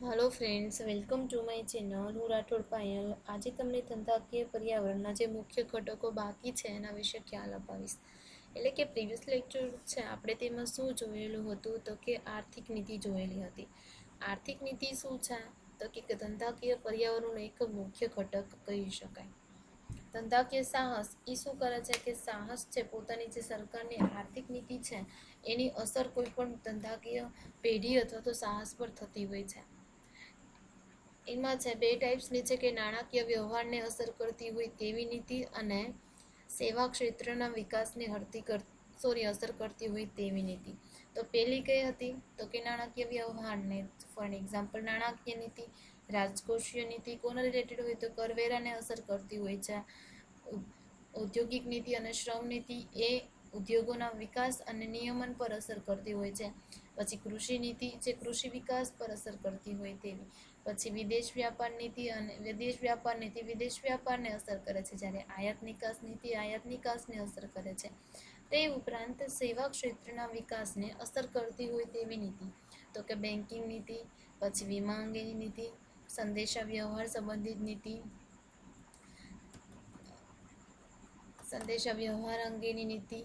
Hello friends, welcome to my channel. હું રાઠોડ પાયલ આજે તમને ધંધાકીય પર્યાવરણના જે મુખ્ય ઘટકો બાકી છે એના વિશે ખ્યાલ અપાવીશ। એટલે કે પ્રીવિયસ લેક્ચર છે આપણે તેમાં શું જોયેલું હતું તો કે આર્થિક નીતિ જોયેલી હતી। આર્થિક નીતિ શું છે તો કે ધંધાકીય પર્યાવરણનો એક મુખ્ય ઘટક કહી શકાય। ધંધાકીય સાહસ એ શું કરે છે કે સાહસ છે પોતાની જે સરકારની આર્થિક નીતિ છે એની અસર કોઈ પણ ધંધાકીય પેઢી અથવા તો સાહસ પર થતી હોય છે। એમાં છે બે ટાઈપ્સની છે કે નાણાકીય વ્યવહારને અસર કરતી હોય તેવી નીતિ અને સેવા ક્ષેત્રના વિકાસને અસર કરતી હોય તેવી નીતિ। તો પહેલી કઈ હતી તો કે નાણાકીય વ્યવહારને, ફોર એક્ઝામ્પલ નાણાકીય નીતિ। રાજકોષીય નીતિ કોના રિલેટેડ હોય તો કરવેરાને અસર કરતી હોય છે। ઔદ્યોગિક નીતિ અને શ્રમ નીતિ એ ઉદ્યોગોના વિકાસ અને નિયમન પર અસર કરતી હોય છે। પછી કૃષિ નીતિ જે કૃષિ વિકાસ પર અસર કરતી હોય તેવી। પછી વિદેશ વ્યાપાર નીતિ અને વિદેશ વ્યાપારને અસર કરે છે, જ્યારે આયાત નિકાસ નીતિ આયાત નિકાસને અસર કરે છે। તે ઉપરાંત સેવા ક્ષેત્રના વિકાસને અસર કરતી હોય તેવી નીતિ તો કે બેન્કિંગ નીતિ, પછી વીમા અંગેની નીતિ, સંદેશા વ્યવહાર સંબંધિત નીતિ, અંગેની નીતિ,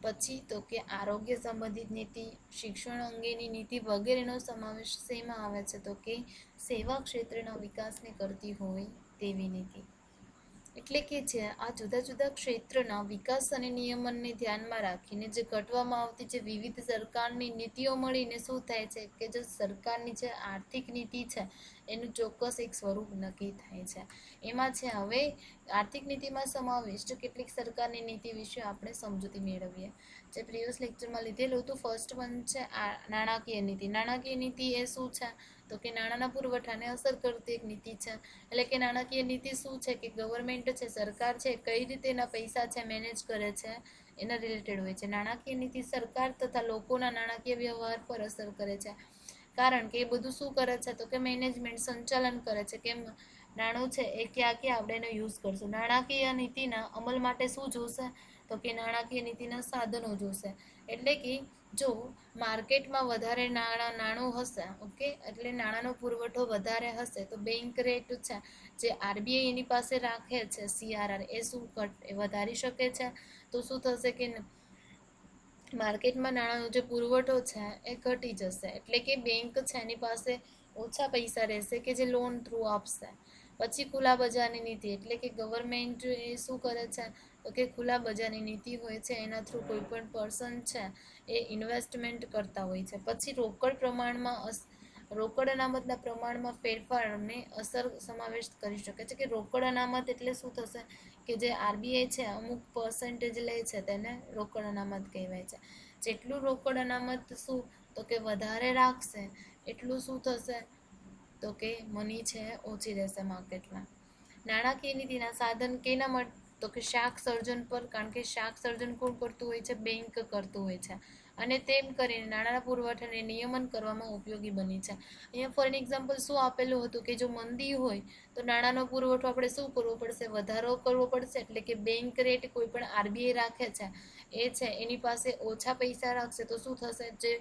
પછી તો કે આરોગ્ય સંબંધિત નીતિ, શિક્ષણ અંગેની નીતિ વગેરેનો સમાવેશ શેમાં આવે છે તો કે સેવા ક્ષેત્રના વિકાસને કરતી હોય તેવી નીતિ। એટલે કે જે આ જુદા જુદા ક્ષેત્રના વિકાસ અને નિયમનને ધ્યાનમાં રાખીને જે ઘટવામાં આવતી જે વિવિધ સરકારની નીતિઓ મળીને શું થાય છે કે જે સરકારની જે આર્થિક નીતિ છે એનું ચોક્કસ એક સ્વરૂપ નક્કી થાય છે। એમાં છે હવે આર્થિક નીતિમાં સમાવિષ્ટ કેટલીક સરકારની નીતિ વિશે આપણે સમજૂતી મેળવીએ। જે પ્રીવિયસ લેક્ચરમાં લીધેલું હતું ફર્સ્ટ વન છે નાણાકીય નીતિ। નાણાકીય નીતિ એ શું છે તો કે નાણાંના પુરવઠાને અસર કરતી એક નીતિ છે। એટલે કે નાણાકીય નીતિ શું છે કે ગવર્મેન્ટ છે, સરકાર છે, કઈ રીતે એના પૈસા છે મેનેજ કરે છે એના રિલેટેડ હોય છે। નાણાકીય નીતિ સરકાર તથા લોકોના નાણાકીય વ્યવહાર પર અસર કરે છે, કારણ કે એ બધું શું કરે છે તો કે મેનેજમેન્ટ સંચાલન કરે છે કે નાણું છે એ ક્યાં આપણે એનો યુઝ કરશું। નાણાકીય નીતિના અમલ માટે શું જોશે તો કે નાણાકીય નીતિના સાધનો જોશે। એટલે કે જો માર્કેટમાં વધારે નાણું હશે, ઓકે, એટલે નાણાંનો પુરવઠો વધારે હશે તો બેંક રેટ છે જે આરબીઆઈ એની પાસે રાખે છે સીઆરઆર એ શું વધારી શકે છે। તો શું થશે કે માર્કેટમાં નાણાંનો જે પુરવઠો છે એ ઘટી જશે, એટલે કે બેંક છે એની પાસે ઓછા પૈસા રહેશે કે જે લોન થ્રુ આપશે। પછી ખુલ્લા બજારની નીતિ એટલે કે ગવર્મેન્ટ એ શું કરે છે તો કે ખુલ્લા બજારની નીતિ હોય છે એના થ્રુ કોઈ પણ પર્સન છે એ ઇન્વેસ્ટમેન્ટ કરતા હોય છે। પછી રોકડ અનામતના પ્રમાણમાં ફેરફારને અસર સમાવેશ કરી શકે છે કે રોકડ અનામત એટલે શું થશે કે જે આરબીઆઈ છે અમુક પર્સન્ટેજ લે છે તેને રોકડ અનામત કહેવાય છે। જેટલું રોકડ અનામત શું તો કે વધારે રાખશે એટલું શું થશે તો કે મની છે ઓછી રહેશે માર્કેટમાં। નાણાકીય નીતિના સાધન કેના માટે તો કે શાક સર્જન પર, કારણ કે શાક સર્જન કોણ કરતું હોય છે બેંક કરતું હોય છે, અને તેમ કરીને નાણાંના પુરવઠાને નિયમન કરવામાં ઉપયોગી બની છે। અહીંયા ફોર એક્ઝામ્પલ શું આપેલું હતું કે જો મંદી હોય તો નાણાંનો પુરવઠો આપણે શું કરવો પડશે, વધારો કરવો પડશે। એટલે કે બેંક રેટ કોઈ પણ આરબીઆઈ રાખે છે એ છે એની પાસે ઓછા પૈસા રાખશે તો શું થશે, જે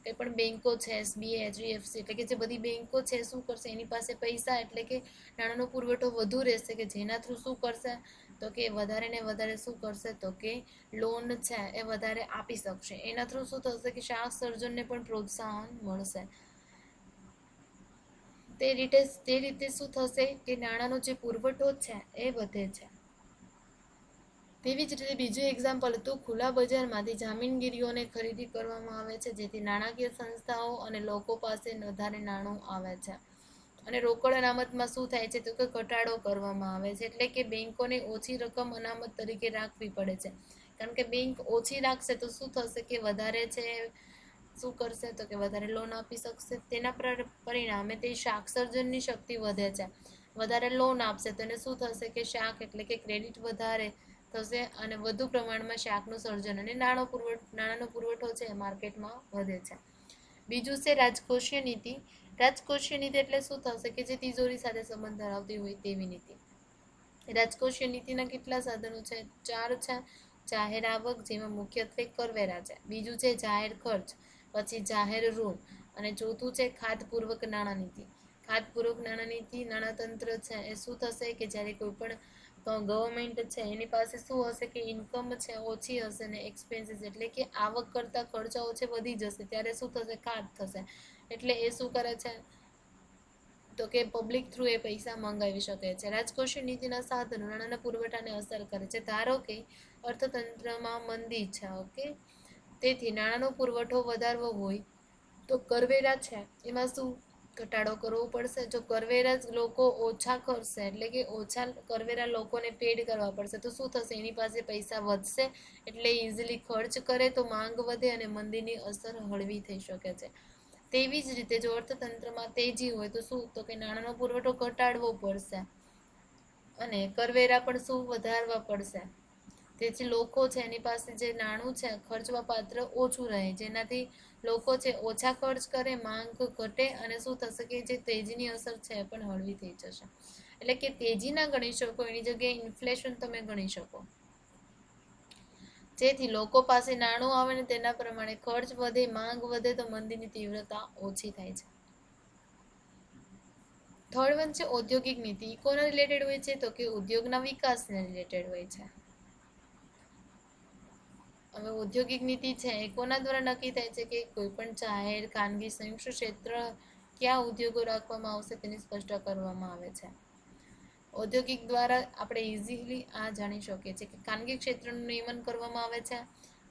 કંઈ પણ બેંકો છે એસબીઆઈ, એચડીએફસી એટલે કે જે બધી બેંકો છે શું કરશે એની પાસે પૈસા એટલે કે નાણાંનો પુરવઠો વધુ રહેશે કે જેના થ્રુ શું કરશે તો કે વધારે ને વધારે શું કરશે તો કે લોન છે એ વધારે આપી શકશે। એના થ્રુ શું થશે કે શાક સર્જનને પણ પ્રોત્સાહન મળશે। તે રીતે શું થશે કે નાણાંનો જે પુરવઠો છે એ વધે છે। તેવી જ રીતે બીજું એક્ઝામ્પલ હતું ખુલ્લા બજારમાંથી જામીનગીરીઓને ખરીદી કરવામાં આવે છે જેથી નાણાકીય સંસ્થાઓ અને લોકો પાસે વધારે નાણું આવે છે। અને રોકડ અનામતમાં શું થાય છે તો કે ઘટાડો કરવામાં આવે છે, એટલે કે બેંકોને ઓછી રકમ અનામત તરીકે રાખવી પડે છે, કારણ કે બેંક ઓછી રાખશે તો શું થશે કે વધારે છે શું કરશે તો કે વધારે લોન આપી શકશે। તેના પરિણામે તે શાક સર્જનની શક્તિ વધે છે, વધારે લોન આપશે તો એને શું થશે કે શાક એટલે કે ક્રેડિટ વધારે થશે અને વધુ પ્રમાણમાં શાકનું સર્જન અને નાણાંનો પુરવઠો છે માર્કેટમાં વધે છે। બીજું છે રાજકોષીય નીતિ। રાજકોષીય નીતિ એટલે શું થશે કે જે તિજોરી સાથે સંબંધ ધરાવતી હોય તેવી નીતિ। રાજકોષીય નીતિના કેટલા સાધનો છે, 4 છે। જાહેર આવક જેમાં મુખ્યત્વે કરવેરા છે, બીજું છે જાહેર ખર્ચ, પછી જાહેર ઋણ અને ચોથું છે ખાધપૂર્વક નાણાં નીતિ. ખાધપૂર્વક નાણાં નીતિ નાણાતંત્ર છે એ શું થશે કે જ્યારે કોઈ પણ ગવર્મેન્ટ છે એની પાસે શું હશે કે ઇન્કમ છે ઓછી હશે ને એક્સપેન્સીસ એટલે કે આવક કરતા ખર્ચાઓ છે વધી જશે, ત્યારે શું થશે ખાધ થશે. એટલે એ શું કરે છે તો કે પબ્લિક થ્રુ એ પૈસા મંગાવી શકે છે. રાજકોષીય નીતિના સાધનો નાણાંના પુરવઠાને અસર કરે છે. ધારો કે અર્થતંત્રમાં મંદી છે, ઓકે, તેથી નાણાંનો પુરવઠો વધારવો હોય તો કરવેરા છે એમાં શું ઘટાડો કરવો પડશે. જો કરવેરા લોકો ઓછા કરશે એટલે કે ઓછા કરવેરા લોકોને પેડ કરવા પડશે તો શું થશે, એની પાસે પૈસા વધશે એટલે ઇઝીલી ખર્ચ કરે તો માંગ વધે અને મંદીની અસર હળવી થઈ શકે છે. તેવી જ રીતે જો અર્થતંત્રમાં તેજી હોય તો શું તો કે નાણાંનો પુરવઠો ઘટાડવો પડશે અને કરવેરા પણ શું વધારવા પડશે. તેથી લોકો છે એની પાસે જે નાણું છે ખર્ચવા પાત્ર ઓછું રહે, જેનાથી લોકો છે ઓછા ખર્ચ કરે, માંગ ઘટે અને શું થશે કે જે તેજીની અસર છે એ પણ હળવી થઈ જશે. એટલે કે તેજી ના ગણી શકો, એની જગ્યાએ ઇન્ફ્લેશન તમે ગણી શકો. જેથી લોકો પાસે નાણું આવે ને તેના પ્રમાણે ખર્ચ વધે, માંગ વધે તો મંદીની તીવ્રતા ઓછી થાય છે. થર્ડ વન છે ઔદ્યોગિક નીતિ. કોના રિલેટેડ હોય છે તો કે ઉદ્યોગના વિકાસને રિલેટેડ હોય છે. હવે ઔદ્યોગિક નીતિ છે એ કોના દ્વારા નક્કી થાય છે કે કોઈ પણ જાહેર, ખાનગી, સંયુક્ત ક્ષેત્ર ક્યાં ઉદ્યોગો રાખવામાં આવશે તેની સ્પષ્ટતા કરવામાં આવે છે. ઔદ્યોગિક દ્વારા આપણે ઇઝીલી આ જાણી શકીએ છીએ કે ખાનગી ક્ષેત્રનું નિયમન કરવામાં આવે છે.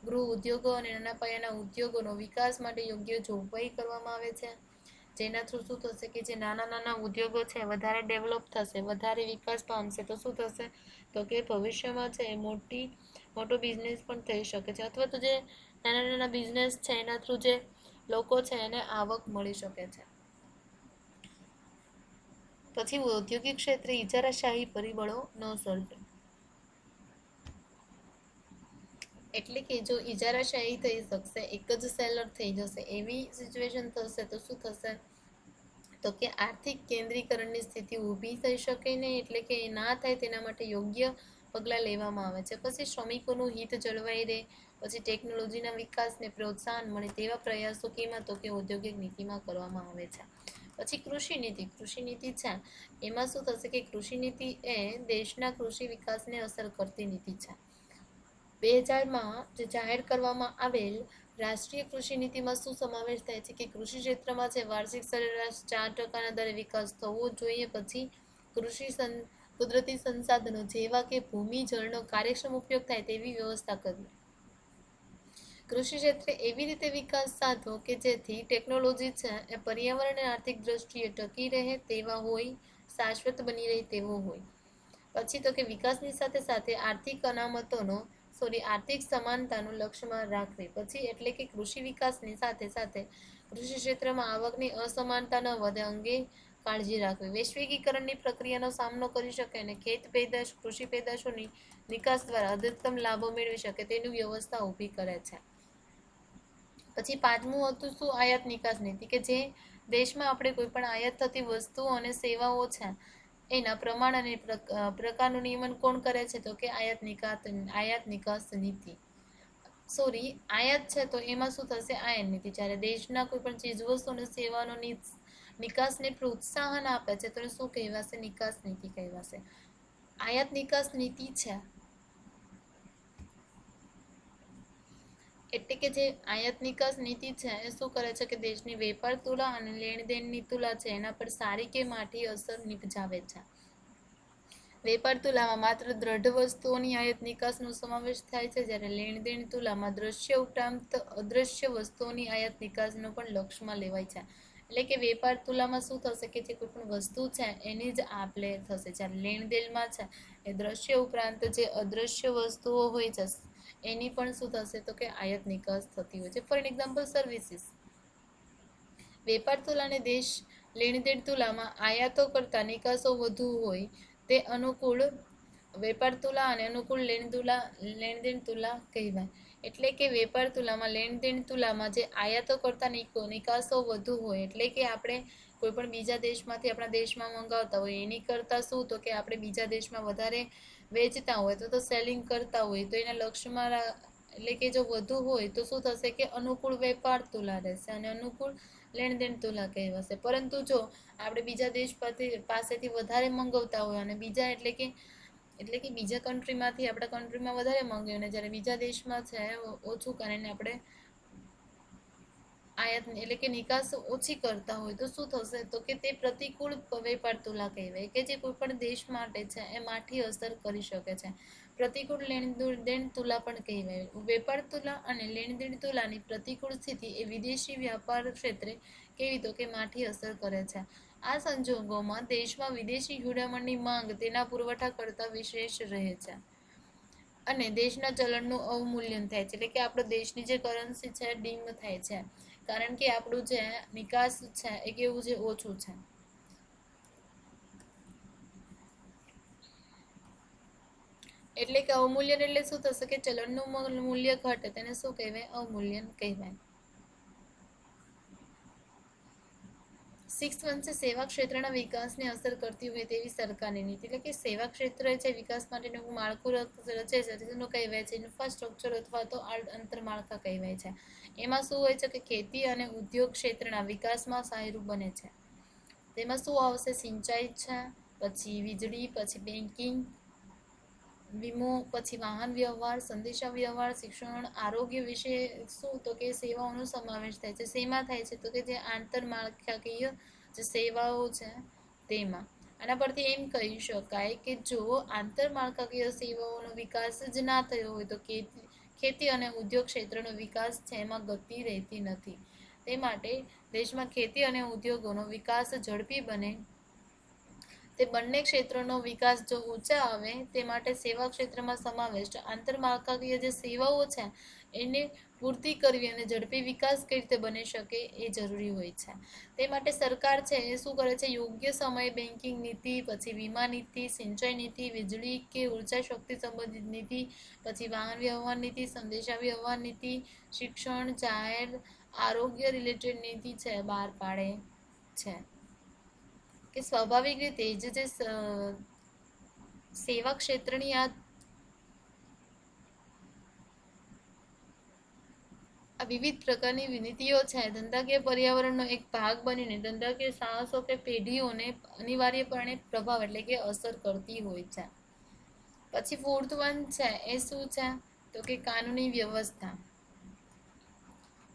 ગૃહ ઉદ્યોગો અને નાના પાયાના ઉદ્યોગોનો વિકાસ માટે યોગ્ય જોગવાઈ કરવામાં આવે છે. જેના થ્રુ શું થશે કે જે નાના નાના ઉદ્યોગો છે વધારે ડેવલપ થશે, વધારે વિકાસ પામશે તો શું થશે તો કે ભવિષ્યમાં છે મોટો બિઝનેસ પણ થઈ શકે છે, અથવા તો જે નાના નાના બિઝનેસ છે એના થ્રુ જે લોકો છે એને આવક મળી શકે છે. પછી ઔદ્યોગિક ક્ષેત્રે ઇજારાશાહી પરિબળો ન સર્જે. એટલે કે જો ઇજારાશાહી થઈ શકશે, એક જ સેલર થઈ જશે, એવી સિચ્યુએશન થશે તો શું થશે તો કે આર્થિક કેન્દ્રીકરણની સ્થિતિ ઊભી થઈ શકે નહીં. એટલે કે એ ના થાય તેના માટે યોગ્ય પગલાં લેવામાં આવે છે. પછી શ્રમિકોનું હિત જળવાઈ રહે, પછી ટેકનોલોજીના વિકાસને પ્રોત્સાહન મળે તેવા પ્રયાસો કેમાં તો કે ઔદ્યોગિક નીતિમાં કરવામાં આવે છે. પછી કૃષિ નીતિ. કૃષિ નીતિ છે એમાં શું થશે કે કૃષિ નીતિ એ દેશના કૃષિ વિકાસને અસર કરતી નીતિ છે. 2000માં જે જાહેર કરવામાં આવેલ રાષ્ટ્રીય કૃષિ નીતિમાં શું સમાવેશ થાય છે કે કૃષિ ક્ષેત્રમાં છે વાર્ષિક સરેરાશ 4% દરે વિકાસ થવો જોઈએ. પછી કુદરતી સંસાધનો જેવા કે ભૂમિ, જળનો કાર્યક્ષમ ઉપયોગ થાય તેવી વ્યવસ્થા કરવી. કૃષિ ક્ષેત્રે એવી રીતે વિકાસ સાધવો કે જેથી ટેકનોલોજી છે એ પર્યાવરણ અને આર્થિક દ્રષ્ટિએ ટકી રહે તેવા હોય, શાશ્વત બની રહે તેવો હોય. પછી તો કે વિકાસની સાથે સાથે આર્થિક સમાનતાનું લક્ષ્યમાં રાખવી. પછી એટલે કે કૃષિ વિકાસની સાથે સાથે કૃષિ ક્ષેત્રમાં આવકની અસમાનતા ન વધે અંગે કાળજી રાખવી. વૈશ્વિકીકરણની પ્રક્રિયાનો સામનો કરી શકે અને કૃષિ પેદાશોની નિકાસ દ્વારા અધિકતમ લાભો મેળવી શકે તેની વ્યવસ્થા ઊભી કરે છે. પછી પાંચમું હતું શું આયાત નિકાસ નીતિ, કે જે દેશમાં આપણે કોઈ પણ આયાત થતી વસ્તુઓ અને સેવાઓ છે એના પ્રમાણ અને પ્રકારનું નિયમન કોણ કરે છે તો કે આયાત નિકાસ નીતિ. આયાત છે તો એમાં શું થશે આયાત નીતિ. જ્યારે દેશના કોઈ પણ ચીજવસ્તુ અને સેવાનો નિકાસને પ્રોત્સાહન આપે છે તો શું કહેવાશે, નિકાસ નીતિ કહેવાશે. આયાત નિકાસ નીતિ છે એટલે કે જે આયાત નિકાસ નીતિ છે એ શું કરે છે કે દેશની વેપાર તુલા અને લેણદેણની તુલા છે એના પર સારી કે માઠી અસર નિપજાવે છે. વેપાર તુલામાં માત્ર દ્રઢ વસ્તુઓની આયાત નિકાસનો સમાવેશ થાય છે, જ્યારે લેણદેણ તુલામાં દ્રશ્ય ઉપરાંત અદ્રશ્ય વસ્તુઓની આયાત નિકાસનો પણ લક્ષ્યમાં લેવાય છે. એટલે કે વેપાર તુલામાં શું થશે કે જે કોઈ પણ વસ્તુ છે એની જ આપ-લે થશે, જ્યારે લેણદેણમાં છે એ દ્રશ્ય ઉપરાંત જે અદ્રશ્ય વસ્તુઓ હોય છે એની પણ શું થશે તો કે આયાત નિકાસ થતી હોય છે. For example services. વેપાર તુલા અને દેશ લેણદેણ તુલામાં આયાતો કરતા નિકાસો વધુ હોય તે અનુકૂળ વેપાર તુલા અને અનુકૂળ લેણદેણ તુલા કહેવાય. એટલે કે વેપાર તુલામાં લેણદેણ તુલામાં જે આયાતો કરતા નિકાસો વધુ હોય, એટલે કે આપણે કોઈ પણ બીજા દેશમાંથી આપણા દેશમાં મંગાવતા હોય એની કરતાં શું તો કે આપણે બીજા દેશમાં વધારે વેચતા હોય તો સેલિંગ કરતા હોય તો એટલે કે જો વધુ હોય તો શું થશે કે અનુકૂળ વેપાર તુલા રહેશે અને અનુકૂળ લેણ દેણ તુલા કહેવાશે. પરંતુ જો આપણે બીજા દેશ પાસેથી વધારે મંગાવતા હોય અને બીજા એટલે કે બીજા કન્ટ્રીમાંથી આપણા કન્ટ્રીમાં વધારે મંગાવ્યું અને જ્યારે બીજા દેશમાં છે ઓછું કરીને આપણે આયાત એટલે કે નિકાસ ઓછી કરતા હોય તો શું થશે તો કે તે પ્રતિકૂળ વેપાર તુલા કહેવાય કે જે કોઈ પણ દેશ માટે છે એ માઠી અસર કરી શકે છે. પ્રતિકૂળ લેણ દેણ તુલા પણ કહેવાય. વેપાર તુલા અને લેણ દેણ તુલાની પ્રતિકૂળ સ્થિતિ એ વિદેશી વ્યાપાર ક્ષેત્રે કેવી તો કે માઠી અસર કરે છે. આ સંજોગોમાં દેશમાં વિદેશી હુંડામણની માંગ તેના પુરવઠા કરતા વિશેષ રહે છે અને દેશના ચલણનું અવમૂલ્યન થાય છે. એટલે કે આપણો દેશની જે કરન્સી છે ડીમ થાય છે, કારણ કે આપણું જે નિકાસ છે એ કેવું છે, ઓછું છે. એટલે કે અવમૂલ્યન એટલે શું થશે કે ચલણનું મૂલ્ય ઘટે તેને શું કહેવાય? અવમૂલ્યન કહેવાય. 6 છે સેવા ક્ષેત્રના વિકાસને અસર કરતી હોય તેવી સરકારની નીતિ. એટલે કે સેવા ક્ષેત્ર છે વિકાસ માટેનું માળખું રચે છે તેનું કહેવાય છે ઇન્ફ્રાસ્ટ્રક્ચર અથવા તો આંતરમાળખા કહેવાય છે. એમાં શું હોય છે કે ખેતી અને ઉદ્યોગ ક્ષેત્રના વિકાસમાં સહાયરૂપ બને છે. તેમાં શું આવશે? સિંચાઈ છે, પછી વીજળી, પછી બેન્કિંગ, વીમો, પછી વાહન વ્યવહાર, સંદેશા વ્યવહાર, શિક્ષણ, આરોગ્ય વિશે શું તો કે સેવાઓનો સમાવેશ થાય છે. શેમાં થાય છે તો કે જે આંતરમાળખાકીય જે સેવાઓ છે તેમાં. આના પરથી એમ કહી શકાય કે જો આંતરમાળખાકીય સેવાઓનો વિકાસ જ ના થયો હોય તો ખેતી અને ઉદ્યોગ ક્ષેત્રનો વિકાસ છે એમાં ગતિ રહેતી નથી. તે માટે દેશમાં ખેતી અને ઉદ્યોગોનો વિકાસ ઝડપી બને તે બંને ક્ષેત્રોનો વિકાસ જો ઊંચા આવે તે માટે સેવા ક્ષેત્રમાં સમાવેશ આંતરમાળખાકીય જે સેવાઓ છે એને પૂર્તિ કરવી અને ઝડપી વિકાસ કઈ રીતે બની શકે એ જરૂરી હોય છે. તે માટે સરકાર છે એ શું કરે છે? યોગ્ય સમયે બેન્કિંગ નીતિ, પછી વીમા નીતિ, સિંચાઈ નીતિ, વીજળી કે ઉર્જા શક્તિ સંબંધિત નીતિ, પછી વાહન વ્યવહાર નીતિ, સંદેશા વ્યવહાર નીતિ, શિક્ષણ, જાહેર આરોગ્ય રિલેટેડ નીતિ છે બહાર પાડે છે. કે સ્વાભાવિક રીતે જે સેવા ક્ષેત્રની આ વિવિધ પ્રકારની નીતિઓ છે ધંધાકીય પર્યાવરણનો એક ભાગ બનીને ધંધાકીય સાહસો કે પેઢીઓને અનિવાર્યપણે પ્રભાવ એટલે કે અસર કરતી હોય છે. પછી 4th વન છે એ શું છે તો કે કાનૂની વ્યવસ્થા.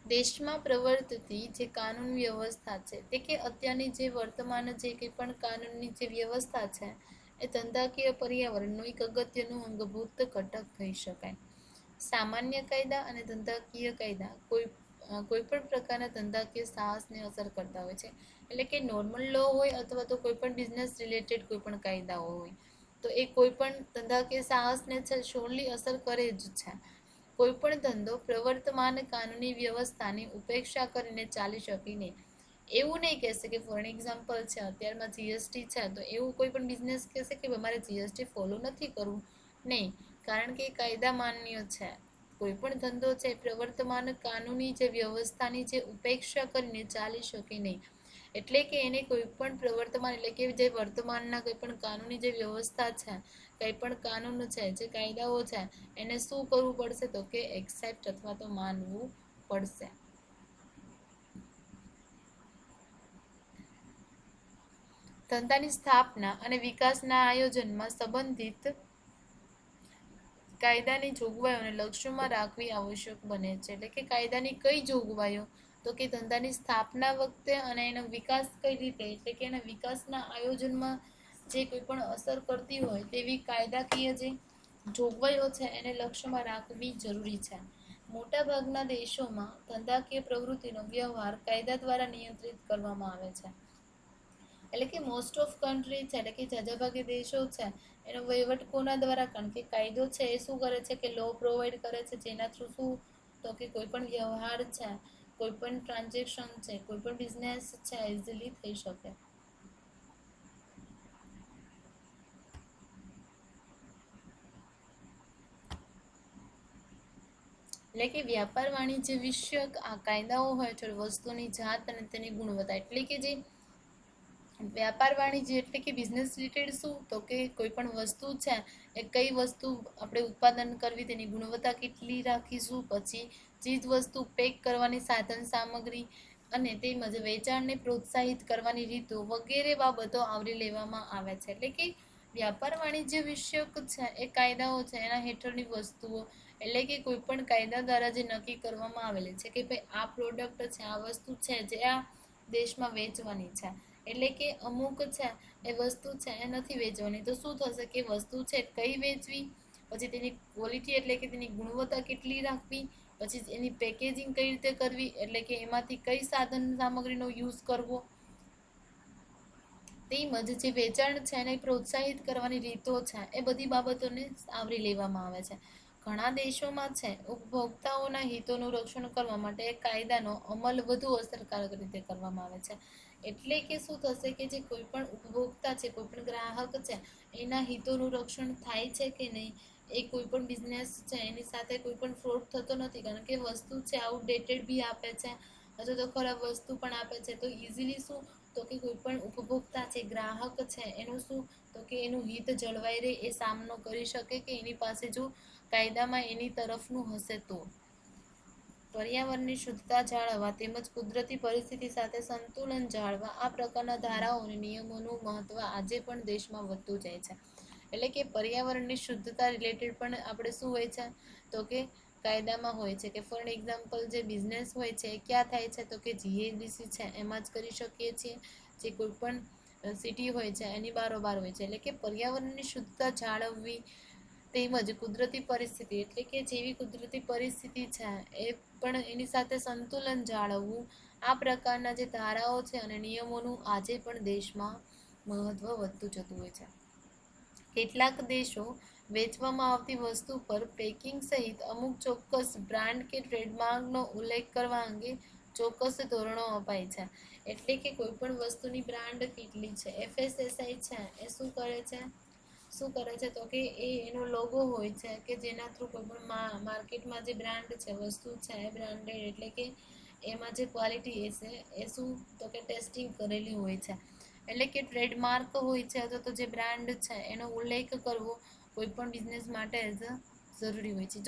દેશમાં પ્રવર્તતી જે કાનૂન વ્યવસ્થા છે તે કે અત્યારની જે વર્તમાન જે કંઈ પણ કાનૂનની જે વ્યવસ્થા છે એ ધંધાકીય પર્યાવરણનું એક અગત્યનું અંગભૂત ઘટક કહી શકાય. સામાન્ય કાયદા અને ધંધાકીય કાયદા કોઈ પણ પ્રકારના ધંધાકીય સાહસને અસર કરતા હોય છે. એટલે કે નોર્મલ લો હોય અથવા તો કોઈ પણ બિઝનેસ રિલેટેડ કોઈ પણ કાયદાઓ હોય તો એ કોઈ પણ ધંધાકીય સાહસને છે શોર્ટલી અસર કરે જ છે. કોઈ પણ ધંધો પ્રવર્તમાન કાનૂની વ્યવસ્થાની ઉપેક્ષા કરીને ચાલી શકે નહીં. એવું નહીં કહેશે કે ફોર એક્ઝામ્પલ છે અત્યારમાં જીએસટી છે તો એવું કોઈ પણ બિઝનેસ કહેશે કે મારે જીએસટી ફોલો નથી કરવું, નહીં, કારણ કે કાયદા માન્ય છે. કોઈ પણ ધંધો છે પ્રવર્તમાન કાનૂની જે વ્યવસ્થાની જે ઉપેક્ષા કરીને ચાલી શકે નહીં. એટલે કે એને કોઈ પણ પ્રવર્તમાન એટલે કે જે વર્તમાનના કોઈ પણ કાનૂની જે વ્યવસ્થા છે, કંઈ પણ કાનૂન છે, જે કાયદાઓ છે એને શું કરવું પડશે તો કે એક્સેપ્ટ અથવા તો માનવું પડશે. ધંધાની સ્થાપના અને વિકાસના આયોજનમાં સંબંધિત કાયદાની જોગવાઈઓને લક્ષ્યમાં રાખવી આવશ્યક બને છે. એટલે કે કાયદાની કઈ જોગવાઈઓ તો કે ધંધાની સ્થાપના વખતે અને એનો વિકાસ કઈ રીતે એટલે કે એના વિકાસના આયોજનમાં જે કોઈ પણ અસર કરતી હોય તેવી કાયદાકીય જે જોગવાઈઓ છે એને લક્ષ્યમાં રાખવી જરૂરી છે. મોટાભાગના દેશોમાં ધંધાકીય પ્રવૃત્તિનો વ્યવહાર કાયદા દ્વારા નિયંત્રિત કરવામાં આવે છે. એટલે કે મોસ્ટ ઓફ કન્ટ્રી છે એટલે કે જાજાભાગી દેશો છે એનો વહીવટ કોના દ્વારા? કારણ કે કાયદો છે એ શું કરે છે કે લો પ્રોવાઈડ કરે છે જેના થ્રુ શું તો કે કોઈ પણ વ્યવહાર છે, કોઈ પણ ટ્રાન્ઝેક્શન છે, કોઈ પણ બિઝનેસ છે ઇઝીલી થઈ શકે. એટલે કે વ્યાપાર વાણિજ્ય વિષયક આ કાયદાઓ હેઠળ વસ્તુની જાત અને તેની ગુણવત્તા એટલે કે જે વ્યાપાર વાણિજ્ય એટલે કે બિઝનેસ રિલેટેડ શું તો કે કોઈ પણ વસ્તુ છે એ કઈ વસ્તુ આપણે ઉત્પાદન કરવી, તેની ગુણવત્તા કેટલી રાખીશું, પછી ચીજ વસ્તુ પેક કરવાની સાધન સામગ્રી અને તેમજ વેચાણને પ્રોત્સાહિત કરવાની રીતો વગેરે બાબતો આવરી લેવામાં આવે છે. એટલે કે વ્યાપાર વાણિજ્ય વિષયક છે એ કાયદાઓ છે એના હેઠળની વસ્તુઓ, એટલે કે કોઈ પણ કાયદા દ્વારા જે નક્કી કરવામાં આવેલી છે કે ભાઈ આ પ્રોડક્ટ છે, આ વસ્તુ છે જે આ દેશમાં વેચવાની છે, એટલે કે અમુક છે એ વસ્તુ છે એ નથી વેચવાની, તો શું થશે કે વસ્તુ છે કઈ વેચવી, પછી તેની ક્વોલિટી એટલે કે તેની ગુણવત્તા કેટલી રાખવી, પછી એની પેકેજિંગ કઈ રીતે કરવી, એટલે કે એમાંથી કઈ સાધન સામગ્રીનો યુઝ કરવો, તેમજ જે વેચાણ છે એને પ્રોત્સાહિત કરવાની રીતો છે એ બધી બાબતોને આવરી લેવામાં આવે છે. ઘણા દેશોમાં છે ઉપભોક્તાઓના હિતોનું રક્ષણ કરવા માટે કાયદાનો અમલ વધુ અસરકારક રીતે કરવામાં આવે છે. એટલે કે શું થશે કે જે કોઈ પણ ઉપભોક્તા છે, કોઈ પણ ગ્રાહક છે, એના હિતોનું રક્ષણ થાય છે કે નહીં, એ કોઈ પણ બિઝનેસ છે એની સાથે કોઈ પણ ફ્રોડ થતો નથી, કારણ કે વસ્તુ છે આઉટડેટેડ બી આપે છે અથવા તો ખરાબ વસ્તુ પણ આપે છે. તો ઇઝીલી શું તો કે કોઈ પણ ઉપભોક્તા છે, ગ્રાહક છે, એનું શું તો કે એનું હિત જળવાઈ રહે, એ સામનો કરી શકે કે એની પાસે જો કાયદામાં એની તરફનું હશે તો. પર્યાવરણની શુદ્ધતા જાળવવા તેમજ કુદરતી પરિસ્થિતિ સાથે સંતુલન જાળવવા આ પ્રકારના ધારાઓ અને નિયમોનું મહત્વ આજે પણ દેશમાં વધતું જાય છે. એટલે કે પર્યાવરણની શુદ્ધતા રિલેટેડ પણ આપણે શું હોય છે તો કે કાયદામાં હોય છે કે ફોર એક્ઝામ્પલ જે બિઝનેસ હોય છે એ ક્યાં થાય છે તો કે જીએડીસી છે એમાં જ કરી શકીએ છીએ, જે કોઈ પણ સિટી હોય છે એની બારોબાર હોય છે. એટલે કે પર્યાવરણની શુદ્ધતા જાળવવી તેમજ કુદરતી પરિસ્થિતિ એટલે કે જેવી કુદરતી પરિસ્થિતિ છે એ પણ એની સાથે સંતુલન જાળવવું, આ પ્રકારના જે ધારાઓ છે અને નિયમોનું આજે પણ દેશમાં મહત્વ વધતું જતું હોય છે. કેટલાક દેશો વેચવામાં આવતી વસ્તુ પર પેકિંગ સહિત અમુક ચોક્કસ બ્રાન્ડ કે ટ્રેડમાર્કનો ઉલ્લેખ કરવા અંગે ચોક્કસ ધોરણો અપાય છે. એટલે કે કોઈ પણ વસ્તુની બ્રાન્ડ કેટલી છે, એફએસએસઆઈ છે એ શું કરે છે તો કે એ એનો લોગો હોય છે કે જેના થ્રુ કોઈ પણ માર્કેટમાં જે બ્રાન્ડ છે, વસ્તુ છે એ બ્રાન્ડેડ એટલે કે એમાં જે ક્વોલિટી છે એ શું તો કે ટેસ્ટિંગ કરેલી હોય છે. એટલે કે ટ્રેડમાર્ક હોય છે અથવા તો જે બ્રાન્ડ છે એનો ઉલ્લેખ કરવો કોઈ પણ બિઝનેસ માટે જરૂરી હોય છે.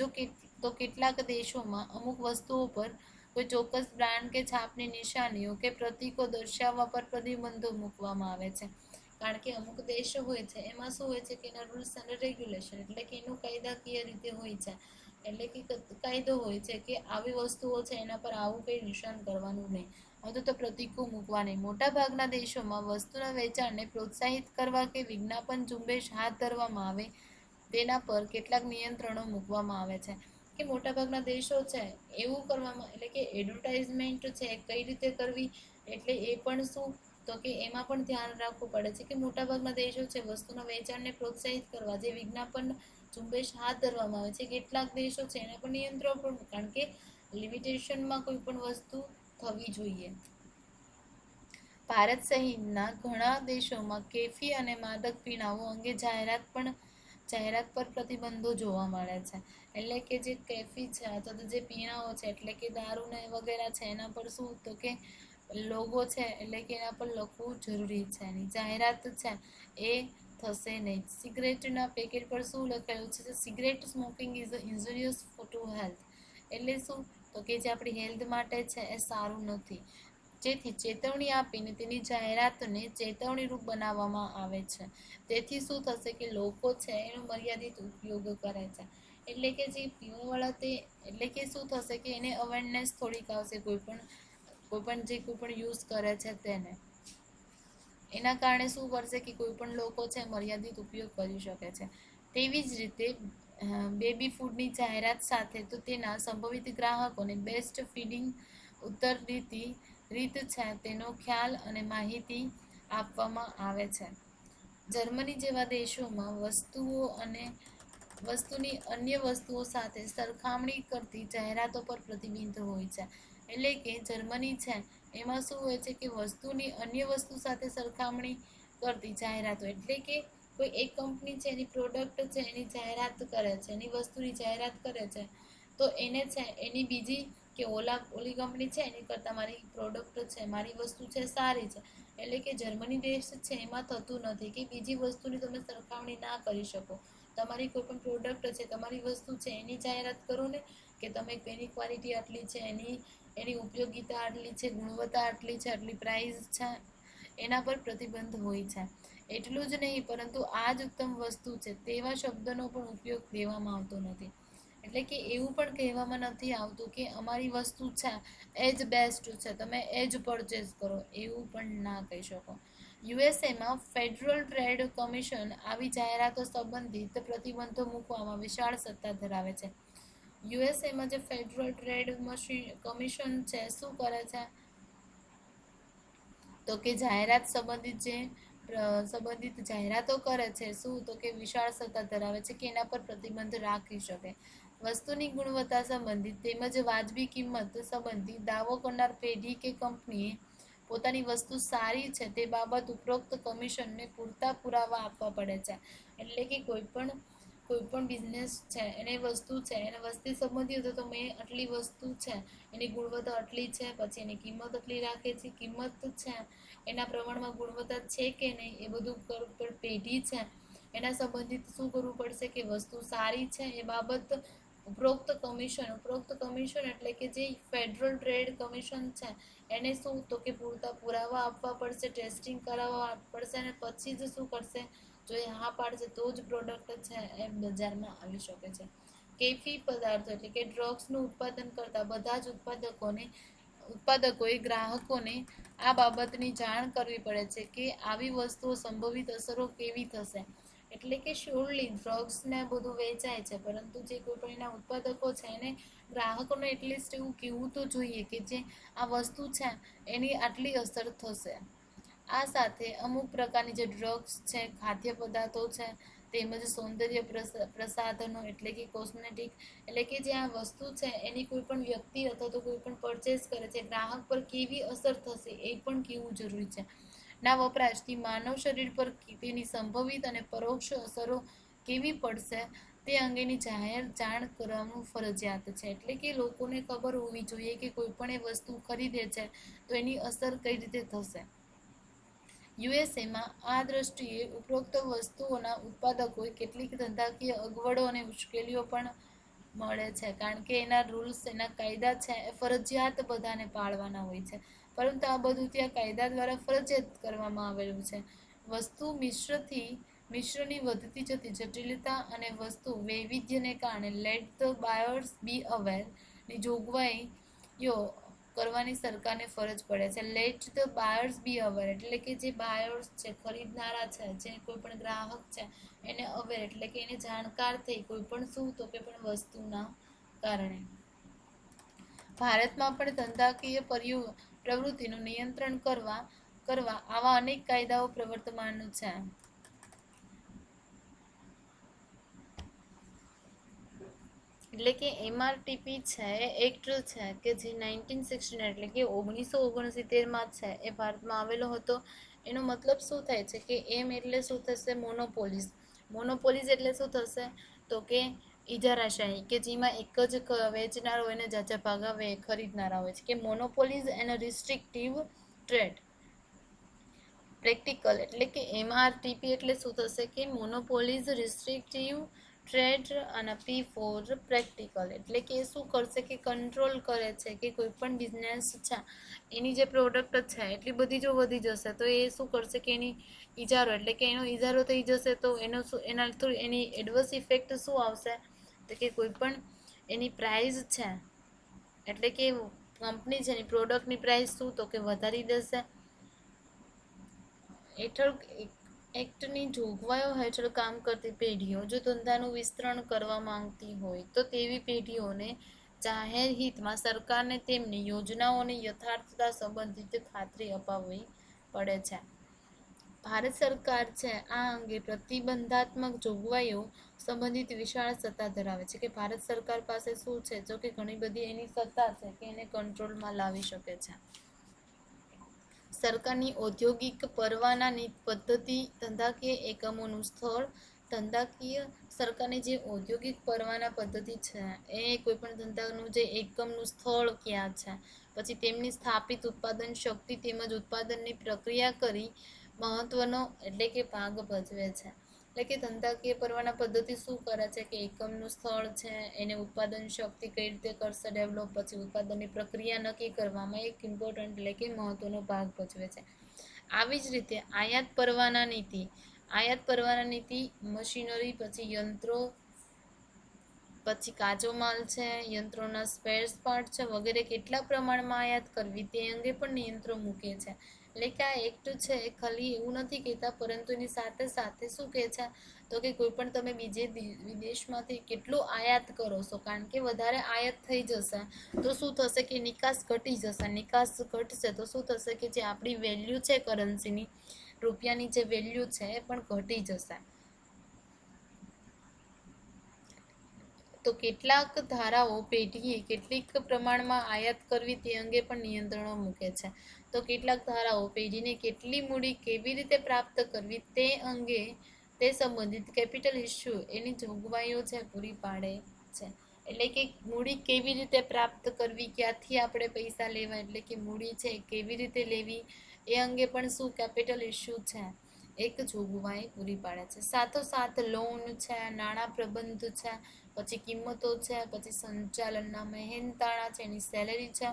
તો કેટલાક દેશોમાં અમુક વસ્તુઓ પર કોઈ ચોક્કસ બ્રાન્ડ કે છાપની નિશાનીઓ કે પ્રતીકો દર્શાવવા પર પ્રતિબંધો મૂકવામાં આવે છે. કારણ કે અમુક દેશો હોય છે એમાં શું હોય છે કે એના રૂલ્સ અને રેગ્યુલેશન એટલે કે એનું કાયદાકીય રીતે હોય છે, એટલે કે કાયદો હોય છે કે આવી વસ્તુઓ છે એના પર આવું કંઈ નિશાન કરવાનું નહીં, અથવા તો પ્રતીકો મૂકવા નહીં. મોટાભાગના દેશોમાં વસ્તુના વેચાણને પ્રોત્સાહિત કરવા કે વિજ્ઞાપન ઝુંબેશ હાથ ધરવામાં આવે તેના પર કેટલાક નિયંત્રણો મૂકવામાં આવે છે. કે મોટાભાગના દેશો છે એવું કરવામાં, એટલે કે એડવર્ટાઇઝમેન્ટ છે કઈ રીતે કરવી, એટલે એ પણ શું તો કે એમાં પણ ધ્યાન રાખવું પડે છે કે મોટાભાગના દેશો છે વસ્તુના વેચાણને પ્રોત્સાહિત કરવા જે વિજ્ઞાપન ઝુંબેશ હાથ ધરવામાં આવે છે, કેટલાક દેશો છે એના પર નિયંત્રણ પણ, કારણ કે લિમિટેશનમાં કોઈ પણ વસ્તુ થવી જોઈએ. ભારત સહિતના ઘણા દેશોમાં કેફી અને માદક પીણાઓ અંગે જાહેરાત પર પ્રતિબંધો જોવા મળે છે. એટલે કે જે કેફી છે અથવા તો જે પીણાઓ છે એટલે કે દારૂ ને વગેરે છે એના પર શું તો કે લોગો છે એટલે કે એના પર લખવું જરૂરી છે, એની જાહેરાત છે એ થશે નહીં. સિગરેટના પેકેટ પર શું લખેલું છે, cigarette smoking is injurious to health, એટલે શું તો કે જે આપણી હેલ્થ માટે છે એ સારું નથી, જેથી ચેતવણી આપીને તેની જાહેરાતને ચેતવણીરૂપ બનાવવામાં આવે છે. તેથી શું થશે કે લોકો છે એનો મર્યાદિત ઉપયોગ કરે છે. એટલે કે જે પીવાવાળા તે એટલે કે શું થશે કે એને અવેરનેસ થોડીક આવશે, કોઈ પણ યુઝ કરે છે તેને, એના કારણે શું કરશે કે કોઈ પણ લોકો છે મર્યાદિત ઉપયોગ કરી શકે છે. તેવી જ રીતે બેબી ફૂડની જાહેરાત સાથે તો તેના સંભવિત ગ્રાહકોને બેસ્ટ ફીડિંગ રીત છે તેનો ખ્યાલ અને માહિતી આપવામાં આવે છે. જર્મની જેવા દેશોમાં વસ્તુની અન્ય વસ્તુઓ સાથે સરખામણી કરતી જાહેરાતો પર પ્રતિબંધ હોય છે. એટલે કે જર્મની છે એમાં શું હોય છે કે વસ્તુની અન્ય વસ્તુ સાથે સરખામણી કરતી જાહેરાતો, એટલે કે કોઈ એક કંપની છે એની પ્રોડક્ટ છે એની જાહેરાત કરે છે, એની વસ્તુની જાહેરાત કરે છે, તો એને છે એની બીજી કે ઓલી કંપની છે એની કરતાં મારી પ્રોડક્ટ છે, મારી વસ્તુ છે સારી છે, એટલે કે જર્મની દેશ છે એમાં થતું નથી કે બીજી વસ્તુની તમે સરખામણી ના કરી શકો. તમારી કોઈ પણ પ્રોડક્ટ છે, તમારી વસ્તુ છે એની જાહેરાત કરો ને, કે તમે એની ક્વોલિટી આટલી છે, એની ઉપયોગિતા આટલી છે, ગુણવત્તા આટલી છે, આટલી પ્રાઇસ છે, એના પર પ્રતિબંધ હોય છે. એટલું જ નહીં, પરંતુ આ જ ઉત્તમ વસ્તુ છે તેવા શબ્દનો પણ ઉપયોગ દેવામાં આવતો નથી. એટલે કે એવું પણ કહેવામાં નથી આવતું કે અમારી વસ્તુ છે એ જ બેસ્ટ છે, તમે એ જ પરચેસ કરો, એવું પણ ના કહી શકો. યુએસએમાં ફેડરલ ટ્રેડ કમિશન આવી જાહેરાતો સંબંધિત પ્રતિબંધો મૂકવામાં વિશાળ સત્તા ધરાવે છે. યુએસએમાં જે ફેડરલ ટ્રેડ કમિશન છે શું કરે છે, તો કે જાહેરાત સંબંધિત જાહેરાતો કરે છે. શું, તો કે વિશાળ સત્તા ધરાવે છે કે એના પર પ્રતિબંધ રાખી શકે. વસ્તુની ગુણવત્તા સંબંધિત તેમજ વાજબી કિંમત સંબંધિત દાવો કરનાર પેઢી કે કંપનીએ પોતાની વસ્તુ સારી છે તે બાબત ઉપરોક્ત કમિશનને પૂરતા પુરાવા આપવા પડે છે. એટલે કે કોઈ પણ બિઝનેસ છે, એને વસ્તુ છે, એને વસ્તી સંબંધી તો મેં આટલી વસ્તુ છે, એની ગુણવત્તા આટલી છે, પછી એની કિંમત આટલી રાખે છે, કિંમત છે એના પ્રમાણમાં ગુણવત્તા છે કે નહીં, એ બધું પેઢી છે એના સંબંધિત શું કરવું પડશે કે વસ્તુ સારી છે એ બાબત ઉપરોક્ત કમિશન એટલે કે જે ફેડરલ ટ્રેડ કમિશન છે એને શું, તો કે પૂરતા પુરાવા આપવા પડશે, ટેસ્ટિંગ કરાવવા પડશે, અને પછી જ શું કરશે, જો એ હા પાડશે તો જ પ્રોડક્ટ છે એ બજારમાં આવી શકે છે. કેફી પદાર્થો એટલે કે ડ્રગ્સનું ઉત્પાદન કરતા બધા જ ઉત્પાદકોએ ગ્રાહકોને આ બાબતની જાણ કરવી પડે છે કે આવી વસ્તુઓ સંભવિત અસરો કેવી થશે. એટલે કે શ્યોરલી ડ્રગ્સ ને બધું વેચાય છે, પરંતુ જે કોઈ પણ એના ઉત્પાદકો છે એને ગ્રાહકોને એટલીસ્ટ એવું કહેવું તો જોઈએ કે જે આ વસ્તુ છે એની આટલી અસર થશે. આ સાથે અમુક પ્રકારની જે ડ્રગ્સ છે, ખાદ્ય પદાર્થો છે, તેમજ સૌંદર્ય પ્રસાધનો એટલે કે કોસ્મેટિક, એટલે કે જે આ વસ્તુ છે એની કોઈ પણ વ્યક્તિ અથવા તો કોઈ પણ પરચેસ કરે છે, ગ્રાહક પર કેવી અસર થશે એ પણ કહેવું જરૂરી છે. ના વપરાશથી માનવ શરીર પર તેની સંભવિત અને પરોક્ષ અસરો કેવી પડશે તે અંગેની જાહેર જાણ કરવાનું ફરજિયાત છે. એટલે કે લોકોને ખબર હોવી જોઈએ કે કોઈ પણ એ વસ્તુ ખરીદે છે તો એની અસર કઈ રીતે થશે. યુએસએમાં આ દ્રષ્ટિએ ઉપરોક્ત વસ્તુઓના ઉત્પાદકોએ કેટલીક ધંધાકીય અગવડો અને મુશ્કેલીઓ પણ મળે છે, કારણ કે એના રૂલ્સ, એના કાયદા છે એ ફરજિયાત બધાને પાળવાના હોય છે, પરંતુ આ બધું ત્યાં કાયદા દ્વારા ફરજિયાત કરવામાં આવેલું છે. વસ્તુ મિશ્રની વધતી જતી જટિલતા અને વસ્તુ વૈવિધ્યને કારણે late the buyers B aware ની જોગવાઈઓ કરવાની સરકારને ફરજ પડે છે. Late the buyers B aware એટલે કે જે બાયર્સ છે, ખરીદનારા છે, જે કોઈ પણ ગ્રાહક છે એને અવેર એટલે કે એને જાણકાર થઈ કોઈ પણ શું, તો કે પણ વસ્તુના કારણે. ભારતમાં પણ ધંધાકીય પ્રવૃત્તિનું નિયંત્રણ કરવા આવા અનેક કાયદાઓ પ્રવર્તમાન છે. એટલે કે એમઆરટીપી છે એ એક્ટ છે કે જે 1969 એટલે કે 1969માં છે એ ભારતમાં આવેલો હતો. એનો મતલબ શું થાય છે કે એમ એટલે શું થશે, મોનોપોલીઝ એટલે શું થશે, તો કે ઇજારાશાહી, કે જેમાં એક જ વેચનાર હોય ને જાજા ભાગા ખરીદનારા હોય છે, કે મોનોપોલીઝ એન્ડ રિસ્ટ્રિક્ટિવ ટ્રેડ. પ્રેક્ટિકલ એટલે કે એમઆરટીપી એટલે શું થશે કે મોનોપોલીઝ, રિસ્ટ્રિક્ટિવ ટ્રેડ, અને પી ફોર પ્રેક્ટિકલ એટલે કે શું કરશે કે કંટ્રોલ કરે છે કે કોઈ પણ બિઝનેસ છે એની જે પ્રોડક્ટ છે એટલી બધી જો વધી જશે તો એ શું કરશે કે એની ઇજારો એટલે કે એનો ઇજારો થઈ જશે તો એના થ્રુ એની એડવર્સ ઇફેક્ટ શું આવશે, તો કે કોઈ પણ એની પ્રાઇસ છે એટલે કે કંપની છે એની પ્રોડક્ટની પ્રાઇસ શું, તો કે વધારી દેશે. હેઠળ એક્ટની જોગવાઈઓ હેઠળ કામ કરતી પેઢીઓ જો ધંધાનું વિસ્તરણ કરવા માંગતી હોય તો તેવી પેઢીઓને જાહેર હિતમાં સરકારને તેમની યોજનાઓની યથાર્થતા સંબંધિત ખાતરી અપાવવી પડે છે. ભારત સરકાર છે આ અંગે પ્રતિબંધાત્મક જોગવાઈઓ સંબંધિત વિશાળ સત્તા ધરાવે છે, કે ભારત સરકાર પાસે શું છે, જો કે ઘણી બધી એની સત્તા છે કે એને કંટ્રોલમાં લાવી શકે છે. સરકારની ઔદ્યોગિક પરવાનાની પદ્ધતિ ધંધાકીય એકમોનું સ્થળ ધંધાકીય સરકારની જે ઔદ્યોગિક પરવાના પદ્ધતિ છે એ કોઈપણ ધંધાનું જે એકમનું સ્થળ ક્યાં છે, પછી તેમની સ્થાપિત ઉત્પાદન શક્તિ તેમજ ઉત્પાદનની પ્રક્રિયા કરી મહત્વનો એટલે કે ભાગ ભજવે છે. એટલે કે ધંધાકીય પરવાના પદ્ધતિ શું કરે છે કે એકમનું સ્થળ છે એને ઉત્પાદન શક્તિ કઈ રીતે કરશે ડેવલપ, પછી ઉત્પાદનની પ્રક્રિયા નક્કી કરવામાં એક ઇમ્પોર્ટન્ટ એટલે કે મહત્વનો ભાગ ભજવે છે. આવી જ રીતે આયાત પરવાના નીતિ, આયાત પરવાના નીતિ મશીનરી, પછી યંત્રો, પછી કાચો માલ છે, યંત્રોના સ્પેર્સ પાર્ટ છે વગેરે કેટલા પ્રમાણમાં આયાત કરવી તે અંગે પણ નિયંત્રો મૂકે છે. એટલે કે આ એક્ટ છે એ ખાલી એવું નથી કહેતા, પરંતુ એની સાથે સાથે શું કહે છે તો કે કોઈ પણ તમે બીજે વિદેશમાંથી કેટલું આયાત કરો છો, કારણ કે વધારે આયાત થઈ જશે તો શું થશે કે નિકાસ ઘટી જશે, નિકાસ ઘટશે તો શું થશે કે જે આપણી વેલ્યુ છે કરન્સીની, રૂપિયાની જે વેલ્યુ છે એ પણ ઘટી જશે. તો કેટલાક ધારાઓ પેઢીએ કેટલીક પ્રમાણમાં આયાત કરવી તે અંગે પણ નિયંત્રણો મૂકે છે. તો કેટલાક ધારાઓ પેઢીને કેટલી મૂડી કેવી રીતે પ્રાપ્ત કરવી તે અંગે તે સંબંધિત કેપિટલ ઇસ્યુ એની જોગવાઈઓ છે પૂરી પાડે છે. એટલે કે મૂડી કેવી રીતે પ્રાપ્ત કરવી, ક્યાંથી આપણે પૈસા લેવા, એટલે કે મૂડી છે કેવી રીતે લેવી એ અંગે પણ શું કેપિટલ ઇસ્યુ છે એક જોગવાઈ પૂરી પાડે છે. સાથોસાથ લોન છે, નાણાં પ્રબંધ છે, પછી કિંમતો છે, પછી સંચાલનના મહેનતાણા છે, એની સેલેરી છે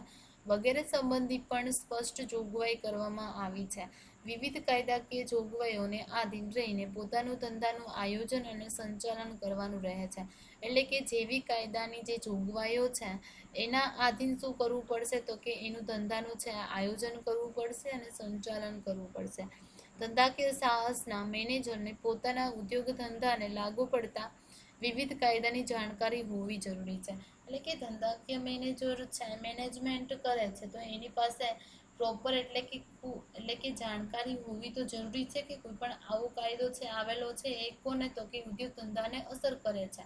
વગેરે સંબંધી પણ સ્પષ્ટ જોગવાઈ કરવામાં આવી છે. વિવિધ કાયદાકીય જોગવાઈઓને આધીન રહીને પોતાનું ધંધાનું આયોજન અને સંચાલન કરવાનું રહે છે. એટલે કે જેવી કાયદાની જે જોગવાઈઓ છે એના આધીન શું કરવું પડશે તો કે એનું ધંધાનું છે આયોજન કરવું પડશે અને સંચાલન કરવું પડશે. ધંધાકીય સાહસના મેનેજરને પોતાના ઉદ્યોગ ધંધાને લાગુ પડતા વિવિધ કાયદાની જાણકારી હોવી જરૂરી છે. એટલે કે ધંધાકીય મેનેજર છે મેનેજમેન્ટ કરે છે તો એની પાસે પ્રોપર એટલે કે જાણકારી હોવી તો જરૂરી છે કે કોઈ પણ આવો કાયદો છે આવેલો છે એ કોને તો કે ઉદ્યોગ ધંધાને અસર કરે છે.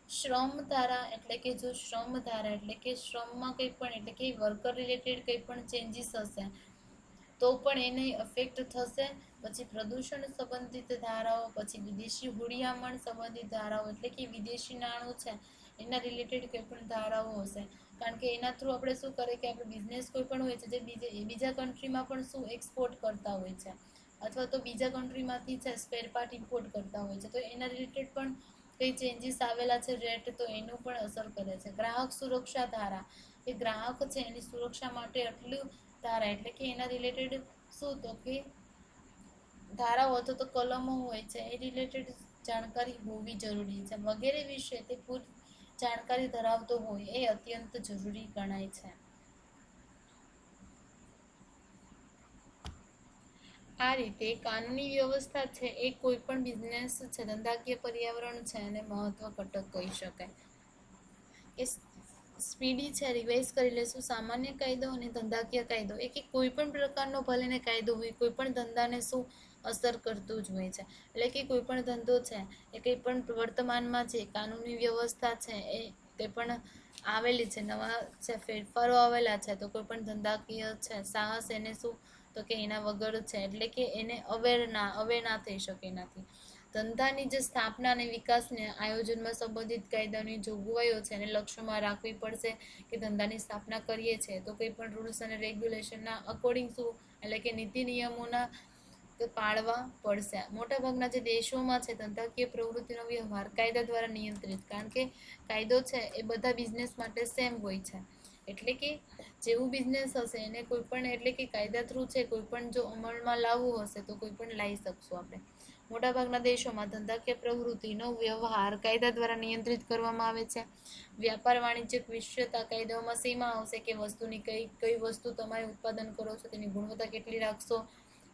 શ્રમ ધારા એટલે કે જો શ્રમ ધારા એટલે કે શ્રમમાં કંઈ પણ એટલે કે વર્કર રિલેટેડ કંઈ પણ ચેન્જીસ હશે તો પણ એને અફેક્ટ થશે. પછી પ્રદૂષણ સંબંધિત ધારાઓ, પછી વિદેશી હુડિયામણ સંબંધિત ધારાઓ એટલે કે વિદેશી નાણું છે એના રિલેટેડ કોઈ પણ ધારાઓ હશે, કારણ કે એના થ્રુ આપણે શું કરે કે આપણે બિઝનેસ કોઈ પણ હોય છે જે બીજા કન્ટ્રીમાં પણ શું એક્સપોર્ટ કરતા હોય છે અથવા તો બીજા કન્ટ્રીમાંથી છે સ્પેર પાર્ટ ઇમ્પોર્ટ કરતા હોય છે, તો એના રિલેટેડ પણ કંઈ ચેન્જીસ આવેલા છે રેટ તો એનું પણ અસર કરે છે. ગ્રાહક સુરક્ષા ધારા, એ ગ્રાહક છે એની સુરક્ષા માટે આટલું ધારા એટલે કે એના રિલેટેડ શું તો કે ધારાઓ અથવા તો કલમો હોય છે એ રિલેટેડ જાણકારી હોવી જરૂરી છે. વગેરે વિશે તે પૂરી જાણકારી ધરાવતો હોય એ અત્યંત જરૂરી ગણાય છે. આ રીતે કાનૂની વ્યવસ્થા છે એ કોઈ પણ બિઝનેસ છે, ધંધાકીય પર્યાવરણ છે અને મહત્વ ઘટક કહી શકાય. એ સ્પીડી છે રિવાઇઝ કરી લેશું. સામાન્ય કાયદો અને ધંધાકીય કાયદો એ કે કોઈ પણ પ્રકારનો ભલેને કાયદો હોય કોઈ પણ ધંધાને શું અસર કરતું જ હોય છે. એટલે કે કોઈ પણ ધંધો છે એ કંઈ પણ વર્તમાનમાં જે કાનૂની વ્યવસ્થા છે એ તે પણ આવેલી છે, નવા છે ફેરફારો આવેલા છે, તો કોઈ પણ ધંધાકીય છે સાહસ એને શું તો કે એના વગર છે એટલે કે એને અવેર ના થઈ શકે એનાથી. ધંધાની જે સ્થાપના અને વિકાસને આયોજનમાં સંબંધિત કાયદાની જોગવાઈઓ છે એને લક્ષ્યમાં રાખવી પડશે કે ધંધાની સ્થાપના કરીએ છીએ તો કંઈ પણ રૂલ્સ અને રેગ્યુલેશનના અકોર્ડિંગ શું એટલે કે નીતિ નિયમોના પાળવા પડશે. મોટાભાગના જે દેશોમાં છે ધંધાકીય પ્રવૃત્તિનો વ્યવહાર કાયદા દ્વારા નિયંત્રિત, કારણ કે કાયદો છે એ બધા બિઝનેસ માટે સેમ હોય છે. એટલે કે જેવું બિઝનેસ હશે એને કોઈ પણ એટલે કે કાયદા થ્રુ છે કોઈ પણ જો અમલમાં લાવવું હશે તો કોઈ પણ લાવી શકશું આપણે. મોટાભાગના દેશોમાં ધંધાકીય પ્રવૃત્તિનો વ્યવહાર કાયદા દ્વારા નિયંત્રિત કરવામાં આવે છે. વ્યાપાર વાણિજ્યક વિષયતા કાયદાઓમાં સીમા આવશે કે વસ્તુની કઈ વસ્તુ તમારે ઉત્પાદન કરો છો તેની ગુણવત્તા કેટલી રાખશો,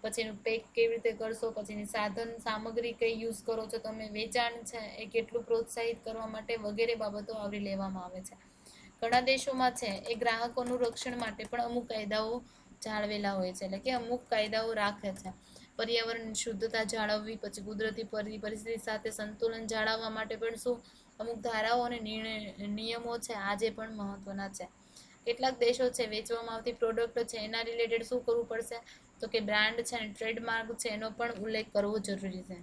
પછી એનું પેક કેવી રીતે કરશો, પછી એની સાધન સામગ્રી કઈ યુઝ કરો છો તમે, વેચાણ છે એ કેટલું પ્રોત્સાહિત કરવા માટે વગેરે બાબતો આવરી લેવામાં આવે છે. ઘણા દેશોમાં છે એ ગ્રાહકોનું રક્ષણ માટે પણ અમુક કાયદાઓ જાળવેલા હોય છે, એટલે કે અમુક કાયદાઓ રાખે છે. પર્યાવરણની શુદ્ધતા જાળવવી, પછી કુદરતી પરિસ્થિતિ સાથે સંતુલન જાળવવા માટે પણ શું અમુક ધારાઓ અને નિયમો છે આજે પણ મહત્વના છે. કેટલાક દેશો છે વેચવામાં આવતી પ્રોડક્ટ છે એના રિલેટેડ શું કરવું પડશે તો કે બ્રાન્ડ છે અને ટ્રેડમાર્ક છે એનો પણ ઉલ્લેખ કરવો જરૂરી છે.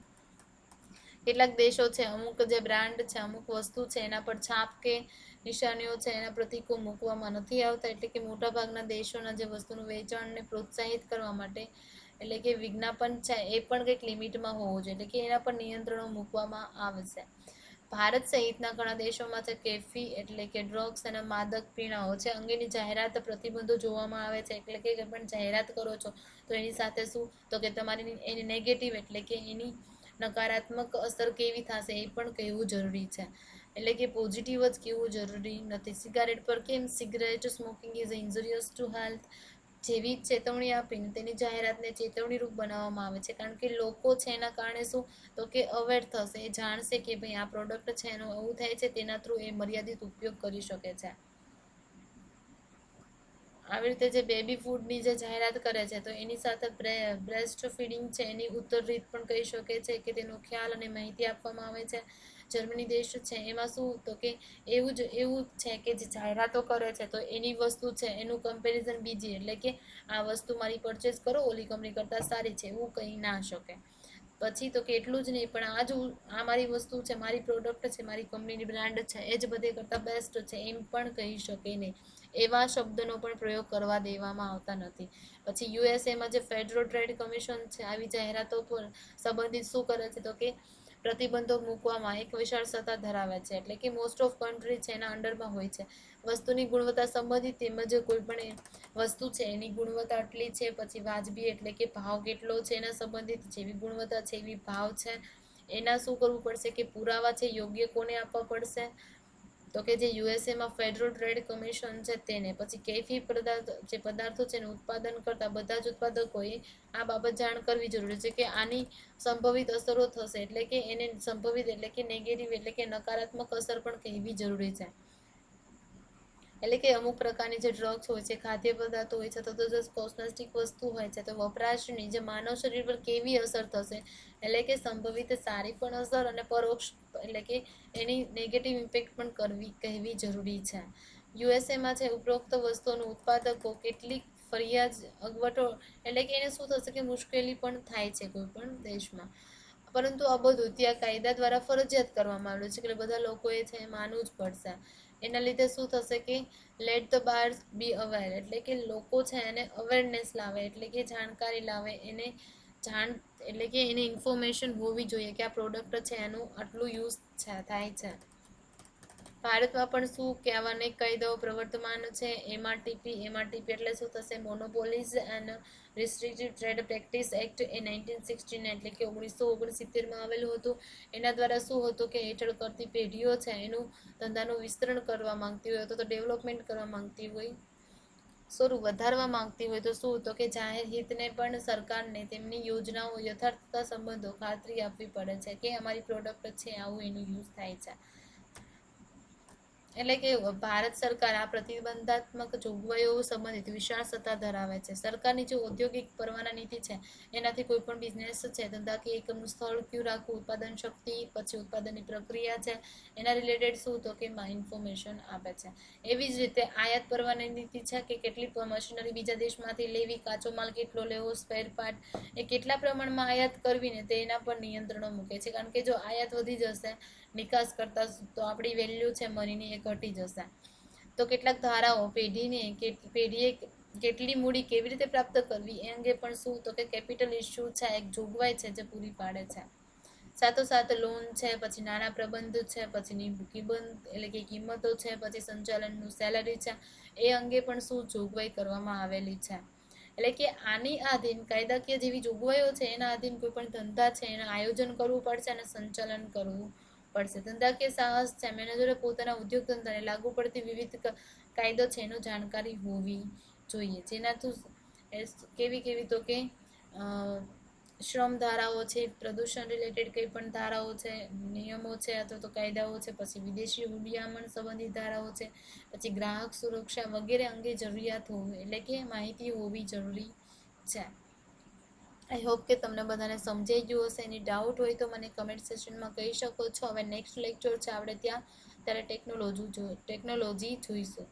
કેટલાક દેશો છે અમુક જે બ્રાન્ડ છે અમુક વસ્તુ છે એના પર છાપ કે નિશાનીઓ છે એના પ્રતીકો મૂકવામાં નથી આવતા, એટલે કે મોટાભાગના દેશોના જે વસ્તુનું વેચાણને પ્રોત્સાહિત કરવા માટે એટલે કે વિજ્ઞાપન છે એ પણ કંઈક લિમિટમાં હોવું જોઈએ, એટલે કે એના પર નિયંત્રણો મૂકવામાં આવશે. ભારત સહિતના ઘણા દેશોમાં છે કેફી એટલે કે ડ્રગ્સ અને માદક પીણાઓ છે અંગેની જાહેરાત પ્રતિબંધો જોવામાં આવે છે, એટલે કે કોઈ પણ જાહેરાત કરો છો તો એની સાથે શું તો કે તમારી એની નેગેટિવ એટલે કે એની નકારાત્મક અસર કેવી થશે એ પણ કહેવું જરૂરી છે, એટલે કે પોઝિટિવ જ કહેવું જરૂરી નથી. સિગારેટ પર કેમ cigarette smoking is injurious to health જેવી ચેતવણી આપીને તેની જાહેરાતને ચેતવણી રૂપ બનાવવામાં આવે છે, કારણ કે લોકો છે એના કારણે શું તો કે અવેર થશે, એ જાણશે કે ભાઈ આ પ્રોડક્ટ છે એનું આવું થાય છે, તેના થ્રુ એ મર્યાદિત ઉપયોગ કરી શકે છે. આવી રીતે જે બેબી ફૂડની જે જાહેરાત કરે છે તો એની સાથે બ્રેસ્ટ ફીડિંગ છે એની ઉત્તર રીત પણ કહી શકે છે કે તેનો ખ્યાલ અને માહિતી આપવામાં આવે છે. જર્મની દેશ છે એમાં શું તો કે એવું છે કે જે જાહેરાતો કરે છે તો એની વસ્તુ છે એનું કમ્પેરિઝન બીજી, એટલે કે આ વસ્તુ મારી પરચેસ કરો ઓલી કંપની કરતાં સારી છે એવું કહી ના શકે. પછી તો કે એટલું જ નહીં પણ આ મારી વસ્તુ છે, મારી પ્રોડક્ટ છે, મારી કંપનીની બ્રાન્ડ છે એ જ બધે કરતાં બેસ્ટ છે એમ પણ કહી શકે નહીં, એવા શબ્દનો પણ પ્રયોગ કરવા દેવામાં આવતા નથી. પછી યુએસએમાં જે ફેડરલ ટ્રેડ કમિશન છે આવી જાહેરાતો પર સંબંધિત શું કરે છે તો કે પ્રતિબંધો મૂકવામાં એક વિશાળ સત્તા ધરાવે છે, એટલે કે મોસ્ટ ઓફ કન્ટ્રી છે એના અંડરમાં હોય છે. વસ્તુની ગુણવત્તા સંબંધિત તેમજ કોઈ પણ વસ્તુ છે એની ગુણવત્તા આટલી છે, પછી વાજબી એટલે કે ભાવ કેટલો છે એના સંબંધિત જેવી ગુણવત્તા છે એવી ભાવ છે, એના શું કરવું પડશે કે પુરાવા છે યોગ્ય કોને આપવા પડશે તો કે જે યુએસએમાં ફેડરલ ટ્રેડ કમિશન છે તેને. પછી કેફી પદાર્થો છે એનું ઉત્પાદન કરતા બધા જ ઉત્પાદકોએ આ બાબત જાણ કરવી જરૂરી છે કે આની સંભવિત અસરો થશે, એટલે કે એને સંભવિત એટલે કે નેગેટિવ એટલે કે નકારાત્મક અસર પણ કહેવી જરૂરી છે. એટલે કે અમુક પ્રકારની જે ડ્રગ્સ હોય છે, ખાદ્ય પદાર્થો હોય છે, તો જે કોસ્મેટિક વસ્તુ હોય છે તો વપરાશની જે માનવ શરીર પર કેવી અસર થશે, એટલે કે સંભવિત સારી પણ અસર અને પરોક્ષ એટલે કે એની નેગેટિવ ઇમ્પેક્ટ પણ કહેવી જરૂરી છે. યુએસએમાં છે ઉપરોક્ત વસ્તુઓનું ઉત્પાદકો કેટલીક ફરિયાદ અગવટો એટલે કે એને શું થશે કે મુશ્કેલી પણ થાય છે કોઈ પણ દેશમાં, પરંતુ આ બધું ત્યાં કાયદા દ્વારા ફરજિયાત કરવામાં આવ્યું છે કે બધા લોકોએ છે માનવું જ પડશે. એના લીધે શું થશે કે late the bars B aware, એટલે કે લોકો છે એને અવેરનેસ લાવે એટલે કે જાણકારી લાવે, એને એટલે કે એને ઇન્ફોર્મેશન હોવી જોઈએ કે આ પ્રોડક્ટ છે એનું આટલું યુઝ થાય છે. ભારતમાં પણ શું કે આવા અનેક કાયદાઓ પ્રવર્તમાન છે. એમઆરટીપી એટલે શું થશે મોનોપોલીઝ એન્ડ રિસ્ટ્રિક્ટિવ ટ્રેડ પ્રેક્ટિસ એક્ટ એ 1969 એટલે કે 1969માં આવેલું હતું. એના દ્વારા શું હતું કે હેઠળ કરતી પેઢીઓ છે એનું ધંધાનું વિસ્તરણ કરવા માંગતી હોય તો ડેવલપમેન્ટ કરવા માંગતી હોય, વધારવા માંગતી હોય તો શું તો કે જાહેર હિતને પણ સરકારને તેમની યોજનાઓ યથાર્થતા સંબંધો ખાતરી આપવી પડે છે કે અમારી પ્રોડક્ટ છે આવું એનું યુઝ થાય છે. એટલે કે ભારત સરકાર આ પ્રતિબંધાત્મક જોગવાઈઓ સંબંધિત વિશાળ સત્તા ધરાવે છે. સરકારની જે ઔદ્યોગિક પરવાના નીતિ છે એનાથી કોઈ પણ બિઝનેસ છે ધંધાકીય એકમનું સ્થળ કયું રાખવું, ઉત્પાદન શક્તિ, પછી ઉત્પાદનની પ્રક્રિયા છે એના રિલેટેડ શું તો કે ઇન્ફોર્મેશન આપે છે. એવી જ રીતે આયાત પરવાની નીતિ છે કે કેટલી મશીનરી બીજા દેશમાંથી લેવી, કાચો માલ કેટલો લેવો, સ્પેર પાર્ટ એ કેટલા પ્રમાણમાં આયાત કરવી ને તેના પર નિયંત્રણો મૂકે છે, કારણ કે જો આયાત વધી જશે નિકાસ કરતા તો આપણી વેલ્યુ છે મનીની એ ઘટી જશે. તો કેટલાક ધારાઓ પેઢીએ કેટલી મૂડી કેવી રીતે પ્રાપ્ત કરવી એ અંગે પણ શું તો કે કેપિટલ ઇસ્યુ છે એક જોગવાઈ છે જે પૂરી પાડે છે. સાથોસાથ લોન છે, પછી નાણાં પ્રબંધ છે, પછી એટલે કે કિંમતો છે, પછી સંચાલનનું સેલરી છે એ અંગે પણ શું જોગવાઈ કરવામાં આવેલી છે. એટલે કે આની આધીન કાયદાકીય જેવી જોગવાઈઓ છે એના આધીન કોઈ પણ ધંધા છે એનું આયોજન કરવું પડશે અને સંચાલન કરવું પડશે. ધંધાકીય સાહસ છે મેનેજરે પોતાના ઉદ્યોગ ધંધાને લાગુ પડતી વિવિધ કાયદો છે એનું જાણકારી હોવી જોઈએ, જેનાથી કેવી તો કે શ્રમ ધારાઓ છે, પ્રદૂષણ રિલેટેડ કંઈ પણ ધારાઓ છે, નિયમો છે અથવા તો કાયદાઓ છે, પછી વિદેશી હુડિયામણ સંબંધિત ધારાઓ છે, પછી ગ્રાહક સુરક્ષા વગેરે અંગે જરૂરિયાત હોવી એટલે કે માહિતી હોવી જરૂરી છે. આઈ હોપ કે તમને બધાને સમજાઈ ગયું હશે. એની ડાઉટ હોય તો મને કમેન્ટ સેશનમાં કહી શકો છો. હવે નેક્સ્ટ લેક્ચર છે આપણે ત્યારે ટેકનોલોજી જોઈશું.